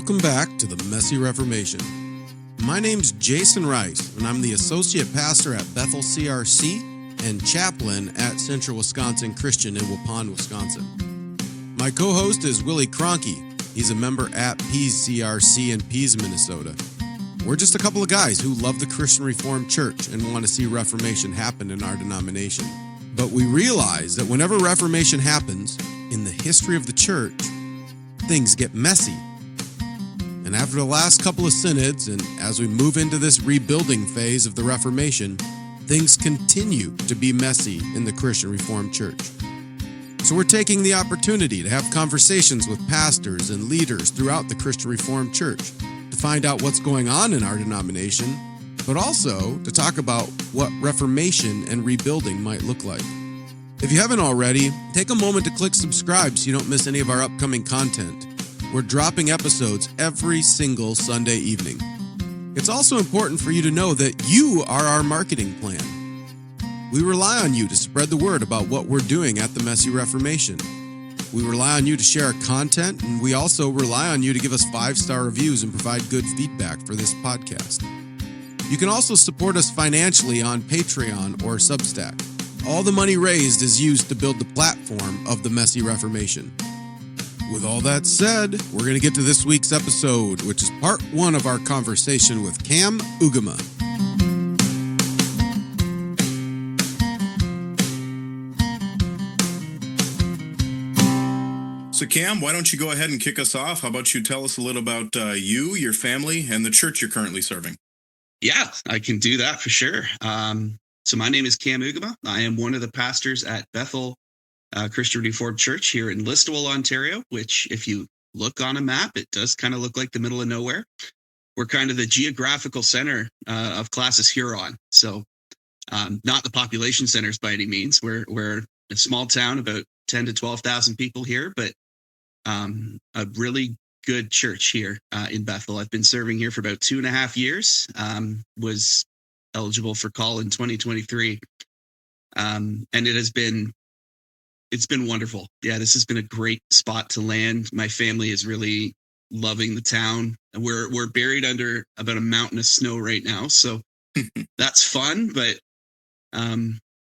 Welcome back to the Messy Reformation. My name's Jason Rice, and I'm the Associate Pastor at Bethel CRC and Chaplain at Central Wisconsin Christian in Waupun, Wisconsin. My co-host is Willie Cronky. He's a member at Pease CRC in Pease, Minnesota. We're just a couple of guys who love the Christian Reformed Church and want to see Reformation happen in our denomination. But we realize that whenever Reformation happens in the history of the church, things get messy. And after the last couple of synods, and as we move into this rebuilding phase of the Reformation, things continue to be messy in the Christian Reformed Church. So we're taking the opportunity to have conversations with pastors and leaders throughout the Christian Reformed Church to find out what's going on in our denomination, but also to talk about what Reformation and rebuilding might look like. If you haven't already, take a moment to click subscribe so you don't miss any of our upcoming content. We're dropping episodes every single Sunday evening. It's also important for you to know that you are our marketing plan. We rely on you to spread the word about what we're doing at the Messy Reformation. We rely on you to share our content, and we also rely on you to give us 5-star reviews and provide good feedback for this podcast. You can also support us financially on Patreon or Substack. All the money raised is used to build the platform of the Messy Reformation. With all that said, we're going to get to this week's episode, which is part 1 of our conversation with Cam Oegema. So Cam, why don't you go ahead and kick us off? How about you tell us a little about you, your family, and the church you're currently serving? Yeah, I can do that for sure. So my name is Cam Oegema. I am one of the pastors at Bethel Christian Reformed Church here in Listowel, Ontario, which if you look on a map, it does kind of look like the middle of nowhere. We're kind of the geographical center of Classis Huron. So not the population centers by any means. We're a small town, about 10 to 12,000 people here, but a really good church here in Bethel. I've been serving here for about 2.5 years, was eligible for call in 2023. And it's been wonderful. Yeah, this has been a great spot to land. My family is really loving the town. We're buried under about a mountain of snow right now, so that's fun, but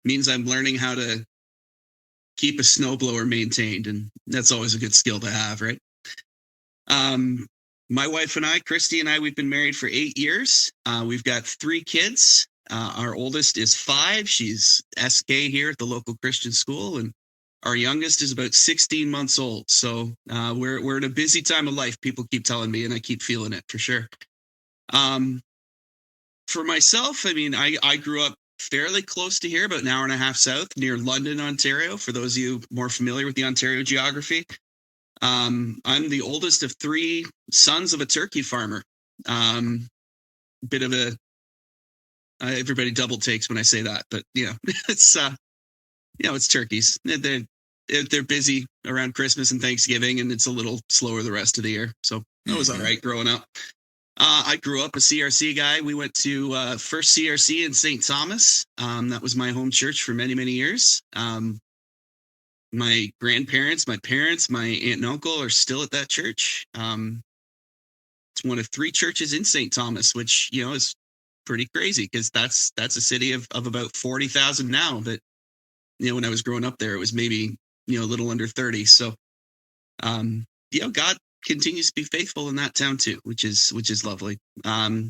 means I'm learning how to keep a snowblower maintained, and that's always a good skill to have, right? My wife and I, Christy and I, we've been married for 8 years. We've got 3 kids. Our oldest is 5. She's SK here at the local Christian school, and our youngest is about 16 months old. So we're in a busy time of life, people keep telling me, and I keep feeling it for sure. For myself, I mean, I grew up fairly close to here, about an hour and a half south, near London, Ontario, for those of you more familiar with the Ontario geography. I'm the oldest of 3 sons of a turkey farmer. Bit of a everybody double takes when I say that, but it's it's turkeys. They're busy around Christmas and Thanksgiving, and it's a little slower the rest of the year. So that was all right growing up. I grew up a CRC guy. We went to first CRC in St. Thomas. That was my home church for many, many years. My grandparents, my parents, my aunt and uncle are still at that church. It's one of 3 churches in St. Thomas, which, is pretty crazy because that's a city of about 40,000 now. But, when I was growing up there, it was maybe, a little under 30. So, God continues to be faithful in that town too, which is lovely. My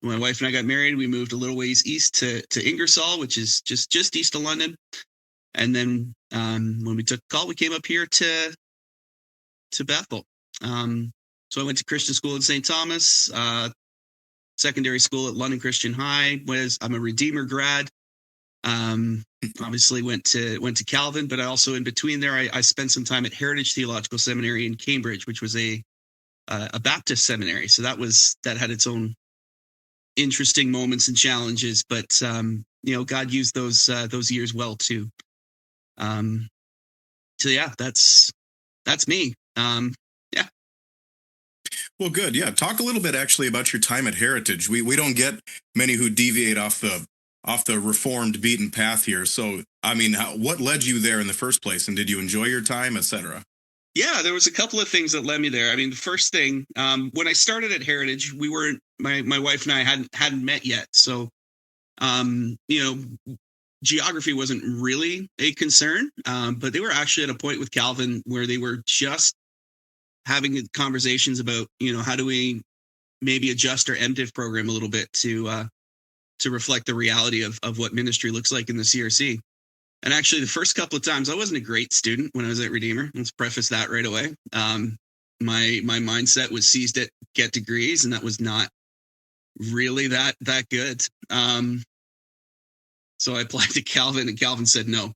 wife and I got married. We moved a little ways east to Ingersoll, which is just east of London. And then when we took a call, we came up here to Bethel. So I went to Christian school in St. Thomas, secondary school at London Christian High. I'm a Redeemer grad. Obviously went to Calvin, but I also in between there, I spent some time at Heritage Theological Seminary in Cambridge, which was a Baptist seminary. So that had its own interesting moments and challenges, but God used those years well too. So yeah, that's me. Yeah. Well, good. Yeah. Talk a little bit actually about your time at Heritage. We don't get many who deviate off the reformed beaten path here. So, I mean, what led you there in the first place, and did you enjoy your time, etc.? Yeah, there was a couple of things that led me there. I mean, the first thing, when I started at Heritage, we weren't my wife and I hadn't met yet, so you know, geography wasn't really a concern. But they were actually at a point with Calvin where they were just having conversations about, how do we maybe adjust our MDiv program a little bit to reflect the reality of what ministry looks like in the CRC. And actually, the first couple of times, I wasn't a great student when I was at Redeemer. Let's preface that right away. My mindset was seized at get degrees, and that was not really that good. So I applied to Calvin, and Calvin said no.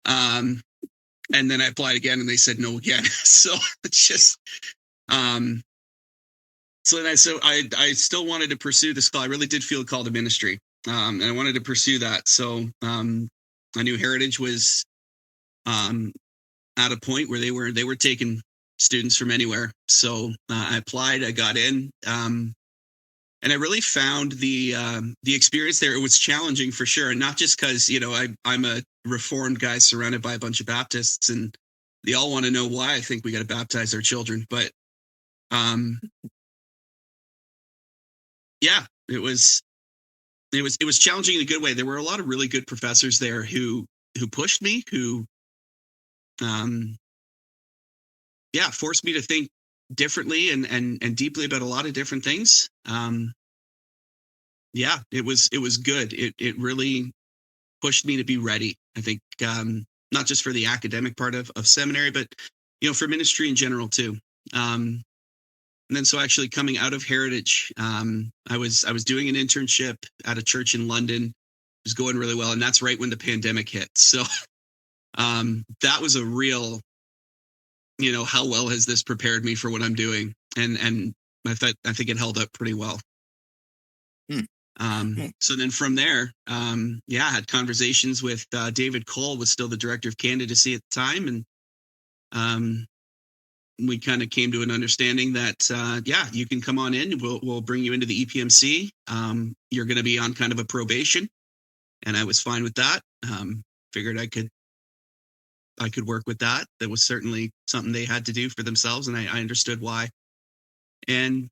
And then I applied again, and they said no again. So it's just, so then I still wanted to pursue this call. I really did feel a call to ministry, and I wanted to pursue that. So I knew Heritage was at a point where they were taking students from anywhere. So I applied, I got in, and I really found the experience there. It was challenging for sure, and not just because I'm a Reformed guy surrounded by a bunch of Baptists, and they all want to know why I think we got to baptize our children. But yeah, it was challenging in a good way. There were a lot of really good professors there who pushed me, who forced me to think differently and deeply about a lot of different things. It was good. It really pushed me to be ready. I think not just for the academic part of seminary, but for ministry in general too. And then so actually coming out of Heritage, I was doing an internship at a church in London. It was going really well, and that's right when the pandemic hit. So that was a real, how well has this prepared me for what I'm doing? And I think it held up pretty well. So then from there, I had conversations with David Cole, was still the director of candidacy at the time, and we kind of came to an understanding that you can come on in. We'll bring you into the EPMC. You're going to be on kind of a probation, and I was fine with that. Figured I could work with that. That was certainly something they had to do for themselves, and I understood why. And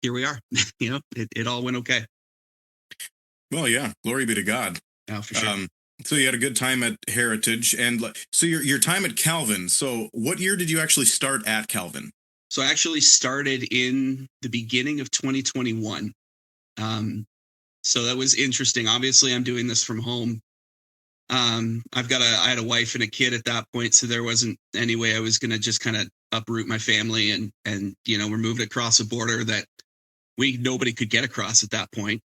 here we are. It all went okay. Well, yeah, glory be to God. Yeah, for sure. So you had a good time at Heritage, and so your time at Calvin. So what year did you actually start at Calvin? So I actually started in the beginning of 2021. So that was interesting. Obviously, I'm doing this from home. I had a wife and a kid at that point, so there wasn't any way I was going to just kind of uproot my family and remove it across a border that nobody could get across at that point.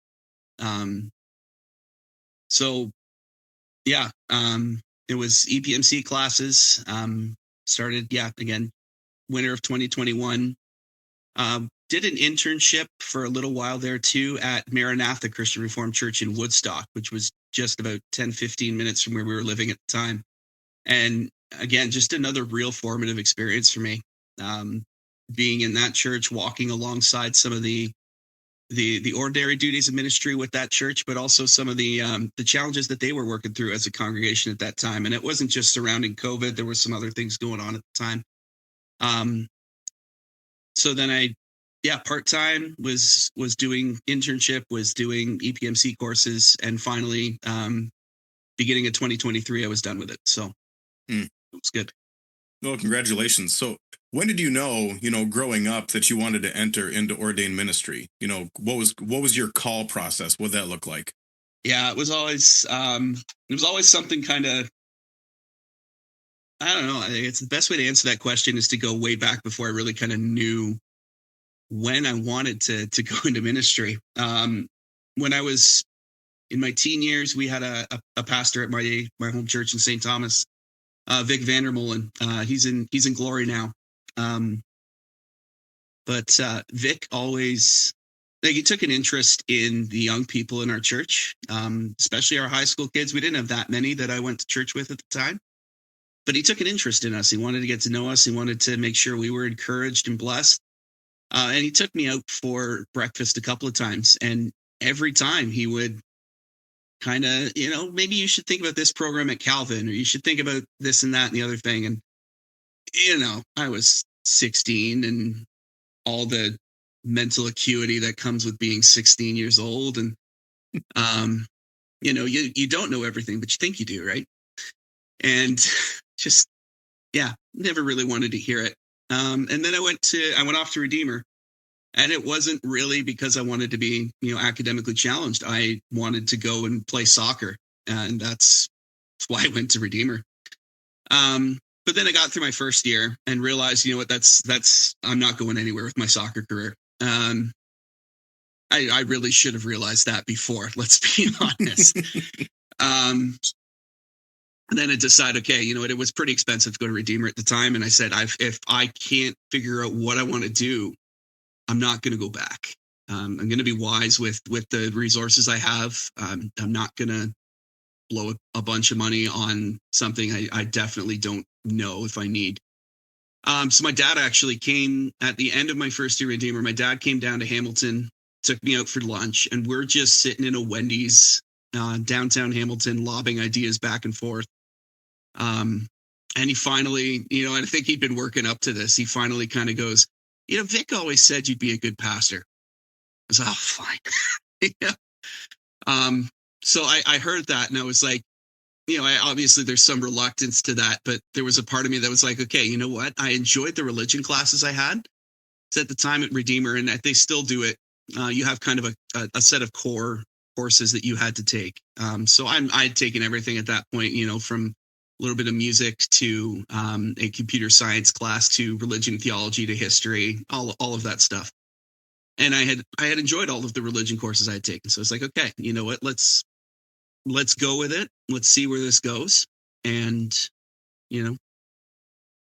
It was EPMC classes. Started again, winter of 2021. Did an internship for a little while there too at Maranatha Christian Reformed Church in Woodstock, which was just about 10-15 minutes from where we were living at the time. And again, just another real formative experience for me. Being in that church, walking alongside some of the ordinary duties of ministry with that church, but also some of the challenges that they were working through as a congregation at that time. And it wasn't just surrounding COVID. There were some other things going on at the time. So then part-time was doing internship, was doing EPMC courses, and finally, beginning of 2023, I was done with it. So it was good. Well, congratulations. So when did you know, growing up, that you wanted to enter into ordained ministry? What was your call process? What did that look like? Yeah, it was always something kind of, I don't know. It's the best way to answer that question is to go way back before I really kind of knew when I wanted to go into ministry. When I was in my teen years, we had a pastor at my home church in St. Thomas, Vic Vandermolen. He's in glory now. But Vic always, he took an interest in the young people in our church, especially our high school kids. We didn't have that many that I went to church with at the time, but he took an interest in us. He wanted to get to know us. He wanted to make sure we were encouraged and blessed. And he took me out for breakfast a couple of times, and every time he would kind of, maybe you should think about this program at Calvin, or you should think about this and that and the other thing. And I was 16 and all the mental acuity that comes with being 16 years old. And, you don't know everything, but you think you do, right? And just, yeah, never really wanted to hear it. And then I went off to Redeemer. And it wasn't really because I wanted to be, academically challenged. I wanted to go and play soccer. And that's why I went to Redeemer. But then I got through my first year and realized, you know what, that's I'm not going anywhere with my soccer career. I really should have realized that before, let's be honest. And then I decided, okay, you know what, it was pretty expensive to go to Redeemer at the time. And I said, if I can't figure out what I want to do, I'm not going to go back. I'm going to be wise with the resources I have. I'm not going to blow a bunch of money on something I definitely don't know if I need. So my dad actually came at the end of my first year Redeemer. My dad came down to Hamilton, took me out for lunch, and we're just sitting in a Wendy's downtown Hamilton, lobbing ideas back and forth. And he finally, I think he'd been working up to this. He finally kind of goes, Vic always said you'd be a good pastor. I was like, oh, fine. Yeah. So I heard that and I was like, obviously there's some reluctance to that, but there was a part of me that was like, okay, you know what? I enjoyed the religion classes I had. It's at the time at Redeemer, and they still do it. You have kind of a set of core courses that you had to take. So I'd taken everything at that point, from a little bit of music to a computer science class to religion, theology to history, all of that stuff. And I had enjoyed all of the religion courses I had taken. So it's like, okay, you know what? Let's go with it. Let's see where this goes. And,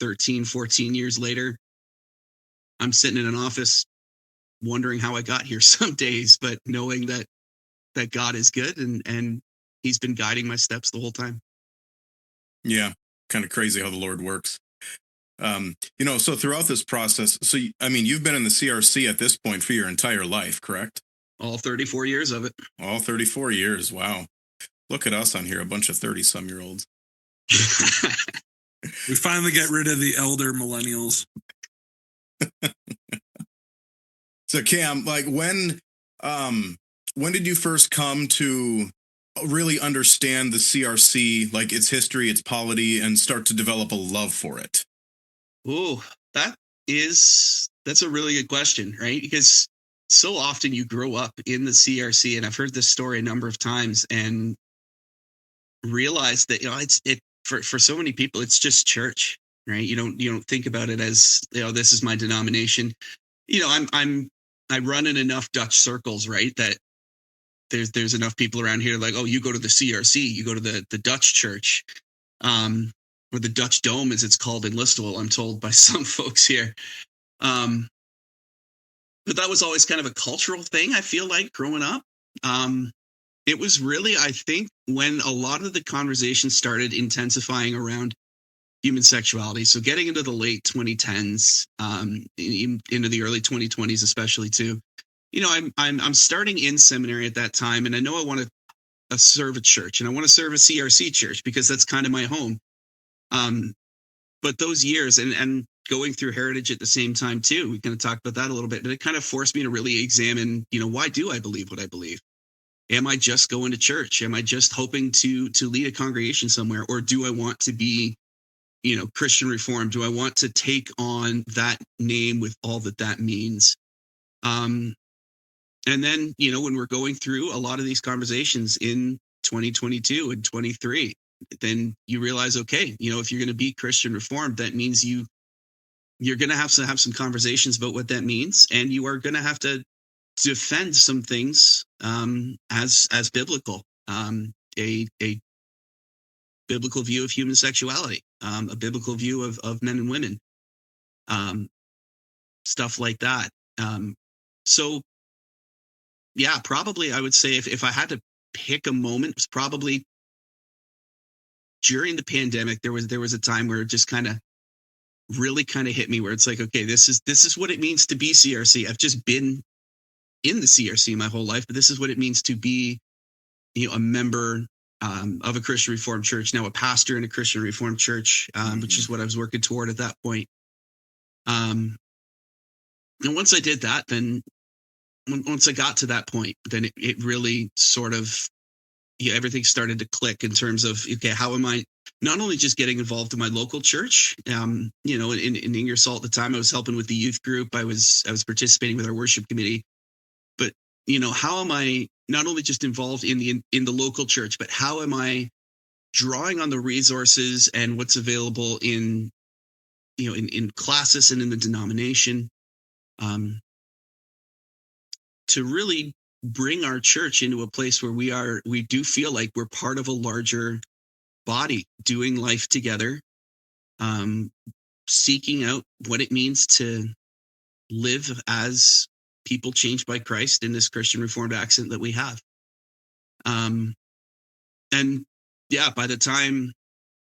13, 14 years later, I'm sitting in an office wondering how I got here some days, but knowing that God is good and he's been guiding my steps the whole time. Yeah, kind of crazy how the Lord works. So throughout this process, you've been in the CRC at this point for your entire life, correct? All 34 years of it. All 34 years. Wow. Look at us on here, a bunch of 30-some-year-olds. We finally get rid of the elder millennials. So Cam, like when did you first come to really understand the CRC, like its history, its polity, and start to develop a love for it? Oh, that's a really good question, right? Because so often you grow up in the CRC, and I've heard this story a number of times and realized that, for so many people, it's just church, right? You don't think about it as, this is my denomination. I run in enough Dutch circles, right? That there's enough people around here like, oh, you go to the CRC, you go to the Dutch church, or the Dutch Dome, as it's called in Listowel, I'm told by some folks here. But that was always kind of a cultural thing, I feel like, growing up. It was really, I think, when a lot of the conversation started intensifying around human sexuality. So getting into the late 2010s, into the early 2020s, especially too. I'm starting in seminary at that time, and I know I want to serve a church, and I want to serve a CRC church because that's kind of my home. But those years and going through Heritage at the same time too, we kind of talked about that a little bit, but it kind of forced me to really examine, why do I believe what I believe? Am I just going to church? Am I just hoping to lead a congregation somewhere? Or do I want to be, Christian Reformed? Do I want to take on that name with all that means? And then, when we're going through a lot of these conversations in 2022 and 23, then you realize, okay, if you're going to be Christian Reformed, that means you're going to have some conversations about what that means. And you are going to have to defend some things as biblical, a biblical view of human sexuality, a biblical view of men and women, stuff like that. So, yeah, probably I would say if I had to pick a moment, it was probably during the pandemic. There was a time where it just kind of really hit me, where it's like, okay, this is what it means to be CRC. I've just been in the CRC my whole life, but this is what it means to be, a member of a Christian Reformed church, now a pastor in a Christian Reformed church, which is what I was working toward at that point. And once I did that, then once I got to that point, then it really sort of, everything started to click in terms of, okay, how am I not only just getting involved in my local church, in Ingersoll at the time, I was helping with the youth group. I was participating with our worship committee, but how am I not only just involved in the local church, but how am I drawing on the resources and what's available in classes and in the denomination, to really bring our church into a place where we do feel like we're part of a larger body doing life together, seeking out what it means to live as people changed by Christ in this Christian Reformed accent that we have. And yeah, by the time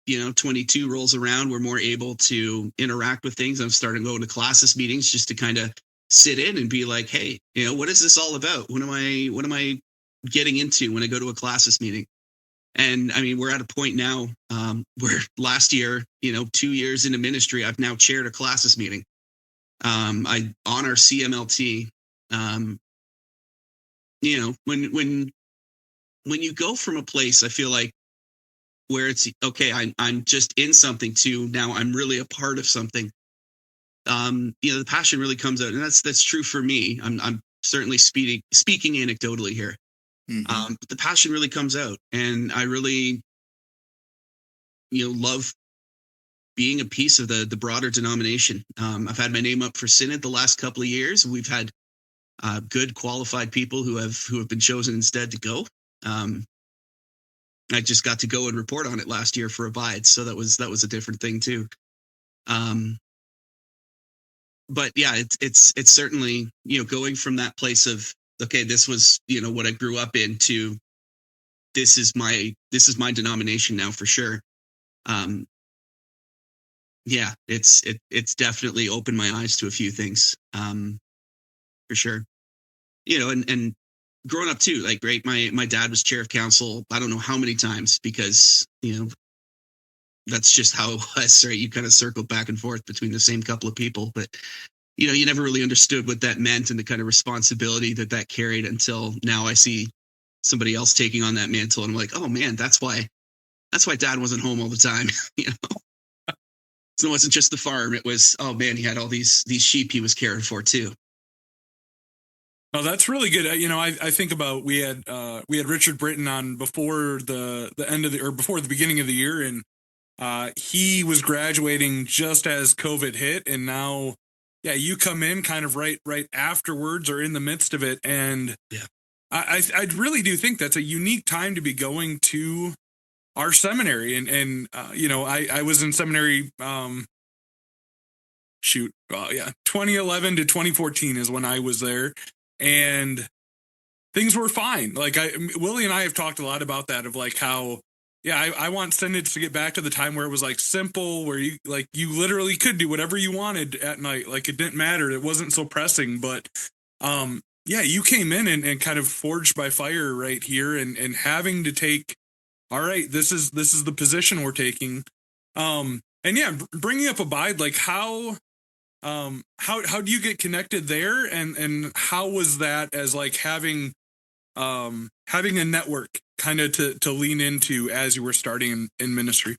22 rolls around, we're more able to interact with things. I'm starting to go to classes meetings just to kind of sit in and be like, hey, what is this all about? What am I getting into when I go to a classes meeting? And I mean, we're at a point now where last year, 2 years into ministry, I've now chaired a classes meeting. On our CMLT, when you go from a place, I feel like, where it's okay, I'm just in something, to now I'm really a part of something. The passion really comes out, and that's true for me. I'm certainly speaking anecdotally here. But the passion really comes out, and I really, love being a piece of the broader denomination. I've had my name up for synod the last couple of years. We've had good qualified people who have been chosen instead to go. I just got to go and report on it last year for Abide, so that was a different thing too. But yeah, it's certainly, going from that place of, okay, this was, what I grew up in, to this is my denomination now for sure. Yeah, it's definitely opened my eyes to a few things, for sure. And growing up too, like, right, my dad was chair of council, I don't know how many times, because, that's just how it was, right? You kind of circled back and forth between the same couple of people, but, you never really understood what that meant and the kind of responsibility that carried, until now I see somebody else taking on that mantle, and I'm like, oh man, that's why dad wasn't home all the time. So it wasn't just the farm, it was, oh man, he had all these sheep he was caring for too. Oh, that's really good. I think about, we had Richard Britton on before the end of before the beginning of the year, and he was graduating just as COVID hit, and now, yeah, you come in kind of right afterwards, or in the midst of it, and yeah, I really do think that's a unique time to be going to our seminary, and I was in seminary. 2011 to 2014 is when I was there, and things were fine. Like, Willie and I have talked a lot about that, of like how, yeah, I want synods to get back to the time where it was like simple, where you literally could do whatever you wanted at night. Like, it didn't matter. It wasn't so pressing, but yeah, you came in and kind of forged by fire right here, and having to take, all right, this is the position we're taking. And yeah, bringing up Abide, like, how do you get connected there, and how was that as like having a network kind of to lean into as you were starting in ministry?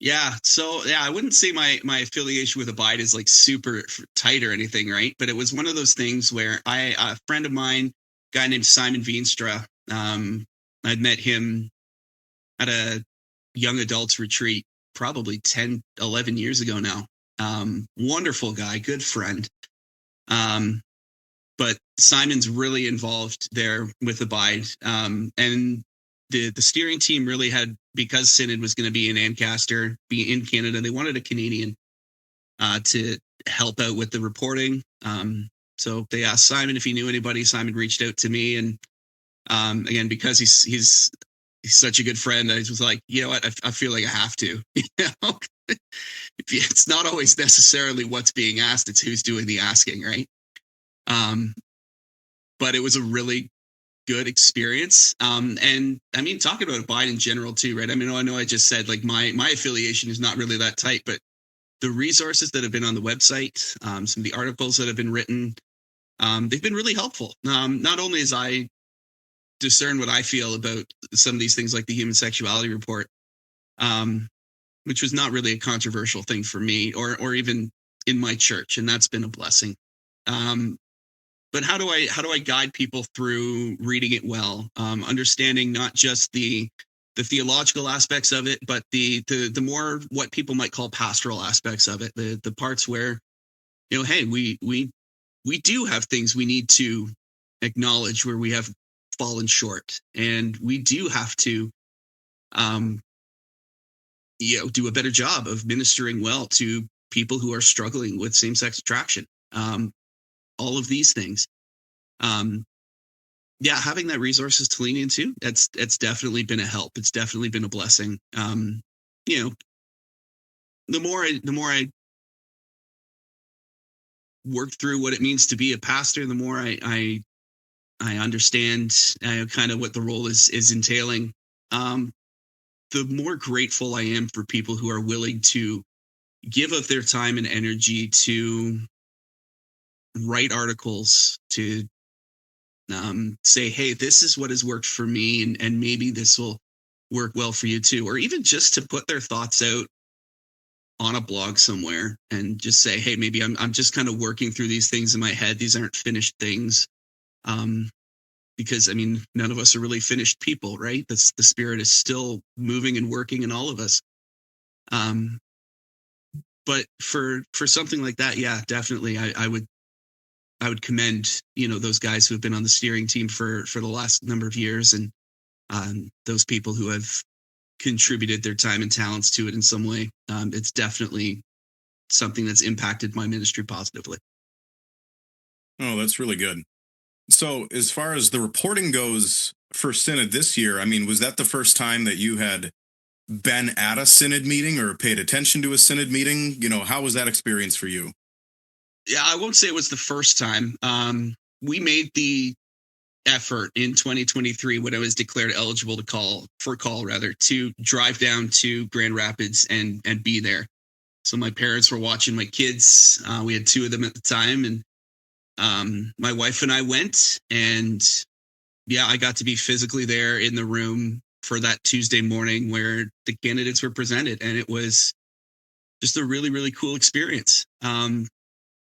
Yeah. So yeah, I wouldn't say my affiliation with Abide is like super tight or anything, right? But it was one of those things where a friend of mine, a guy named Simon Veenstra, I'd met him at a young adults retreat probably 10, 11 years ago now. Wonderful guy, good friend. But Simon's really involved there with Abide. And the steering team really had, because Synod was going to be in Ancaster, be in Canada, they wanted a Canadian to help out with the reporting. So they asked Simon if he knew anybody. Simon reached out to me, and again, because he's such a good friend, I was like, you know what, I feel like I have to. It's not always necessarily what's being asked, it's who's doing the asking, right? But it was a really good experience. And I mean, talking about Abide in general too, right? I mean, I know I just said like my affiliation is not really that tight, but the resources that have been on the website, some of the articles that have been written, they've been really helpful. Not only as I discern what I feel about some of these things like the human sexuality report, which was not really a controversial thing for me or even in my church, and that's been a blessing. But how do I guide people through reading it well, understanding not just the theological aspects of it, but the more what people might call pastoral aspects of it, the parts where, you know, hey, we do have things we need to acknowledge where we have fallen short, and we do have to do a better job of ministering well to people who are struggling with same-sex attraction. All of these things. Having that resources to lean into, it's definitely been a help. It's definitely been a blessing. The more I work through what it means to be a pastor, the more I understand kind of what the role is entailing. The more grateful I am for people who are willing to give of their time and energy to write articles, to say, hey, this is what has worked for me, and maybe this will work well for you too, or even just to put their thoughts out on a blog somewhere and just say, hey, maybe I'm just kind of working through these things in my head. These aren't finished things. Because I mean, none of us are really finished people, right? The Spirit is still moving and working in all of us. But for something like that, yeah, definitely, I would commend, those guys who have been on the steering team for the last number of years, and those people who have contributed their time and talents to it in some way. It's definitely something that's impacted my ministry positively. Oh, that's really good. So as far as the reporting goes for Synod this year, I mean, was that the first time that you had been at a Synod meeting or paid attention to a Synod meeting? How was that experience for you? Yeah, I won't say it was the first time. We made the effort in 2023 when I was declared eligible to call to drive down to Grand Rapids and be there. So my parents were watching my kids. We had two of them at the time, and my wife and I went, and I got to be physically there in the room for that Tuesday morning where the candidates were presented, and it was just a really, really cool experience.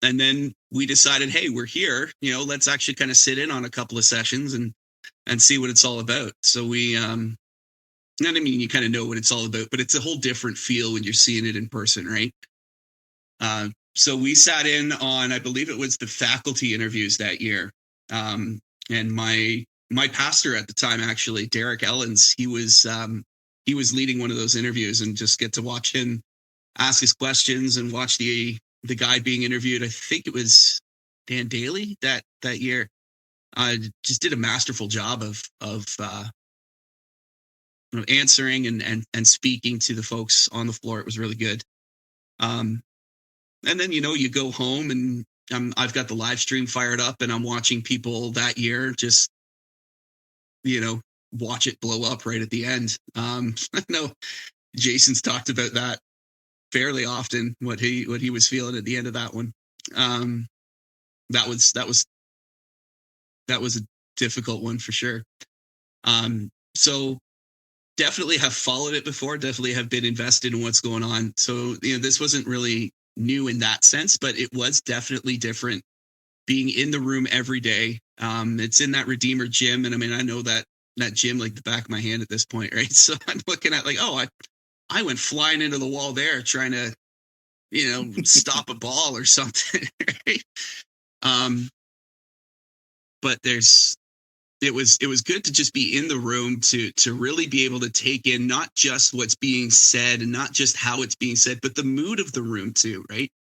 And then we decided, hey, we're here, let's actually kind of sit in on a couple of sessions and see what it's all about. So we, you kind of know what it's all about, but it's a whole different feel when you're seeing it in person, right? So we sat in on, I believe it was the faculty interviews that year. And my pastor at the time, actually, Derek Ellens, he was leading one of those interviews, and just get to watch him ask his questions and watch the guy being interviewed. I think it was Dan Daly that year. Just did a masterful job of answering and speaking to the folks on the floor. It was really good. And then, you go home, and I've got the live stream fired up, and I'm watching people that year just, watch it blow up right at the end. I know Jason's talked about that fairly often, what he was feeling at the end of that one. That was a difficult one for sure. So definitely have followed it before, definitely have been invested in what's going on. So, this wasn't really new in that sense, but it was definitely different being in the room every day. It's in that Redeemer gym. And I mean, I know that gym like the back of my hand at this point, right? So I'm looking at like, oh, I went flying into the wall there trying to, stop a ball or something, right? But it was good to just be in the room to really be able to take in not just what's being said and not just how it's being said, but the mood of the room too, right?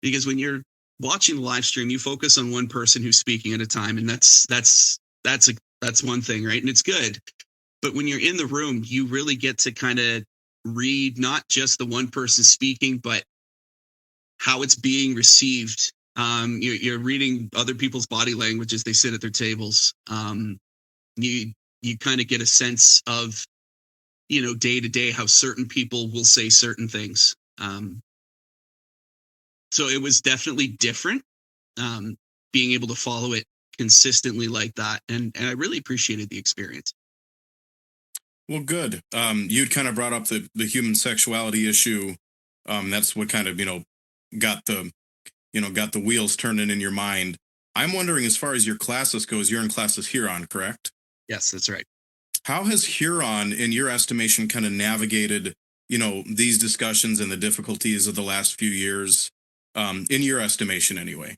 Because when you're watching the live stream, you focus on one person who's speaking at a time, and that's one thing, right? And it's good. But when you're in the room, you really get to kind of read not just the one person speaking, but how it's being received. You're reading other people's body language as they sit at their tables. you kind of get a sense of, day to day how certain people will say certain things. So it was definitely different, being able to follow it consistently like that, and I really appreciated the experience. Well, good. You'd kind of brought up the human sexuality issue. That's what kind of got the wheels turning in your mind. I'm wondering, as far as your classes goes, you're in classes Huron, correct? Yes, that's right. How has Huron, in your estimation, kind of navigated these discussions and the difficulties of the last few years? In your estimation, anyway.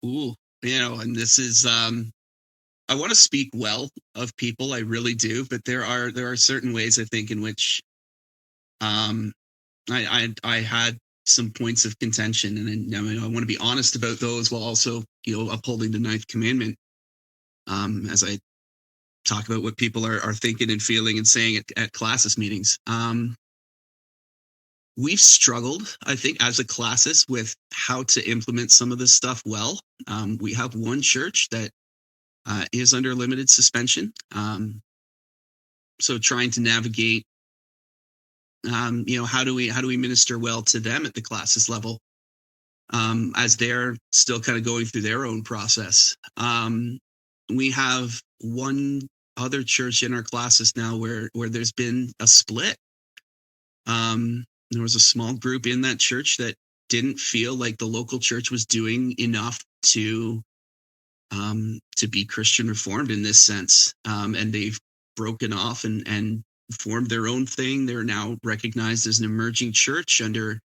Ooh, and this is I want to speak well of people, I really do, but there are certain ways I think in which um I had some points of contention, and I want to be honest about those while also upholding the ninth commandment, as I talk about what people are thinking and feeling and saying at classes meetings. We've struggled, I think, as a classis with how to implement some of this stuff well. We have one church that is under limited suspension. So trying to navigate, how do we minister well to them at the classis level, as they're still kind of going through their own process. We have one other church in our classes now where there's been a split. There was a small group in that church that didn't feel like the local church was doing enough to be Christian Reformed in this sense, and they've broken off and formed their own thing. They're now recognized as an emerging church under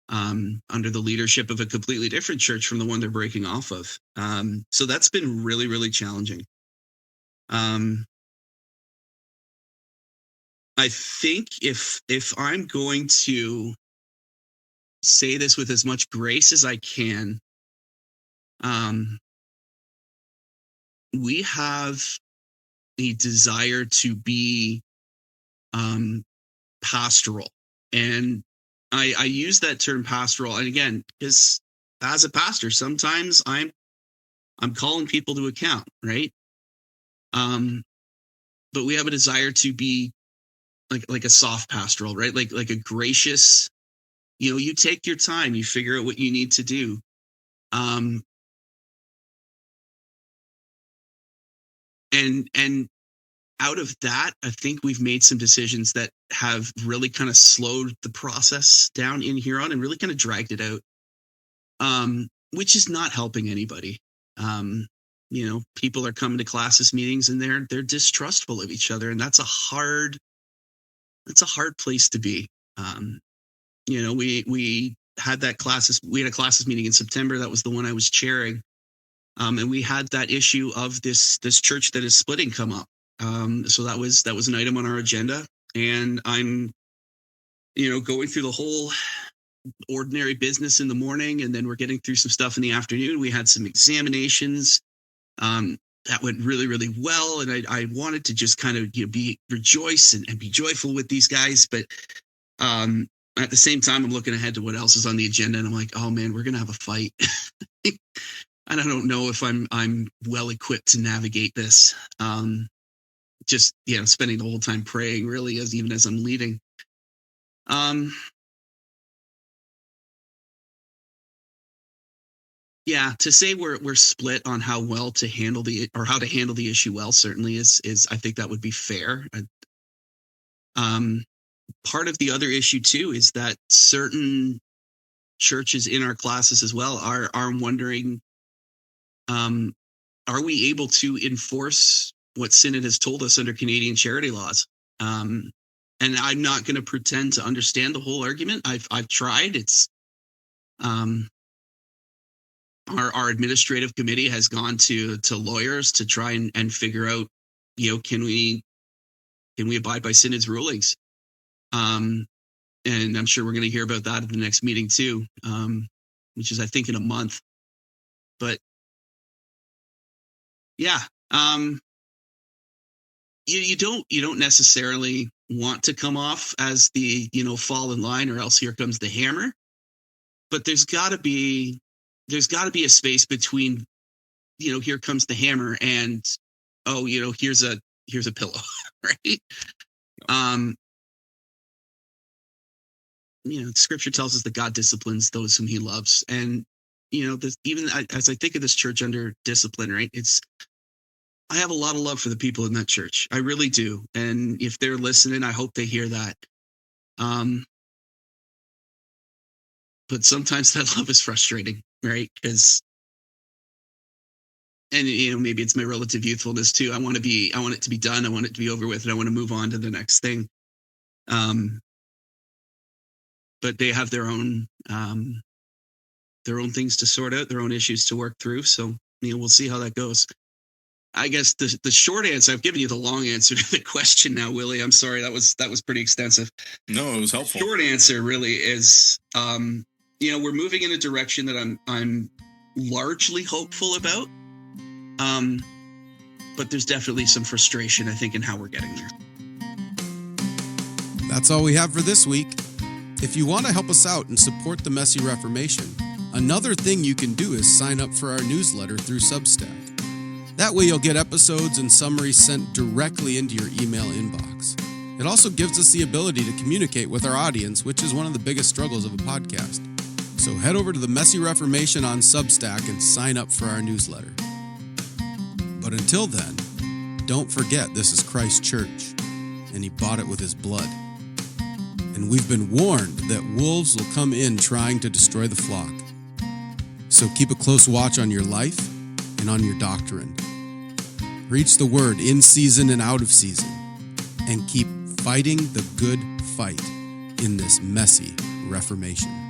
the leadership of a completely different church from the one they're breaking off of. So that's been really, really challenging. I think if I'm going to say this with as much grace as I can, we have a desire to be pastoral, and I use that term pastoral, and again, because as a pastor, sometimes I'm calling people to account, right? But we have a desire to be like a soft pastoral, right? Like a gracious, you take your time, you figure out what you need to do. And out of that, I think we've made some decisions that have really kind of slowed the process down in Huron and really kind of dragged it out, which is not helping anybody. People are coming to classes meetings and they're distrustful of each other, and that's a hard place to be. We had a classes meeting in September. That was the one I was chairing. And we had that issue of this church that is splitting come up. So that was an item on our agenda, and I'm, going through the whole ordinary business in the morning, and then we're getting through some stuff in the afternoon. We had some examinations that went really, really well, and I wanted to just kind of rejoice and be joyful with these guys, but at the same time, I'm looking ahead to what else is on the agenda, and I'm like, oh man, we're gonna have a fight. And I don't know if I'm well equipped to navigate this. Just spending the whole time praying, really, even as I'm leading. To say we're split on how to handle the issue well certainly is I think that would be fair. Part of the other issue too is that certain churches in our classes as well are wondering, are we able to enforce what Synod has told us under Canadian charity laws? And I'm not going to pretend to understand the whole argument. I've tried. It's our administrative committee has gone to lawyers to try and figure out, can we abide by Synod's rulings? And I'm sure we're going to hear about that at the next meeting too, which is I think in a month. But yeah, you don't necessarily want to come off as the fall in line, or else here comes the hammer. But there's got to be a space between here comes the hammer and here's a here's a pillow, right? Scripture tells us that God disciplines those whom he loves. And, as I think of this church under discipline, right, I have a lot of love for the people in that church. I really do. And if they're listening, I hope they hear that. But sometimes that love is frustrating, right? Maybe it's my relative youthfulness too. I want it to be done. I want it to be over with, and I want to move on to the next thing. But they have their own things to sort out, their own issues to work through. So, we'll see how that goes. I guess the short answer, I've given you the long answer to the question now, Willie. I'm sorry, that was pretty extensive. No, it was helpful. Short answer really is, we're moving in a direction that I'm largely hopeful about. But there's definitely some frustration, I think, in how we're getting there. That's all we have for this week. If you want to help us out and support the Messy Reformation, another thing you can do is sign up for our newsletter through Substack. That way you'll get episodes and summaries sent directly into your email inbox. It also gives us the ability to communicate with our audience, which is one of the biggest struggles of a podcast. So head over to the Messy Reformation on Substack and sign up for our newsletter. But until then, don't forget this is Christ's church, and he bought it with his blood. And we've been warned that wolves will come in trying to destroy the flock. So keep a close watch on your life and on your doctrine. Preach the word in season and out of season, and keep fighting the good fight in this messy Reformation.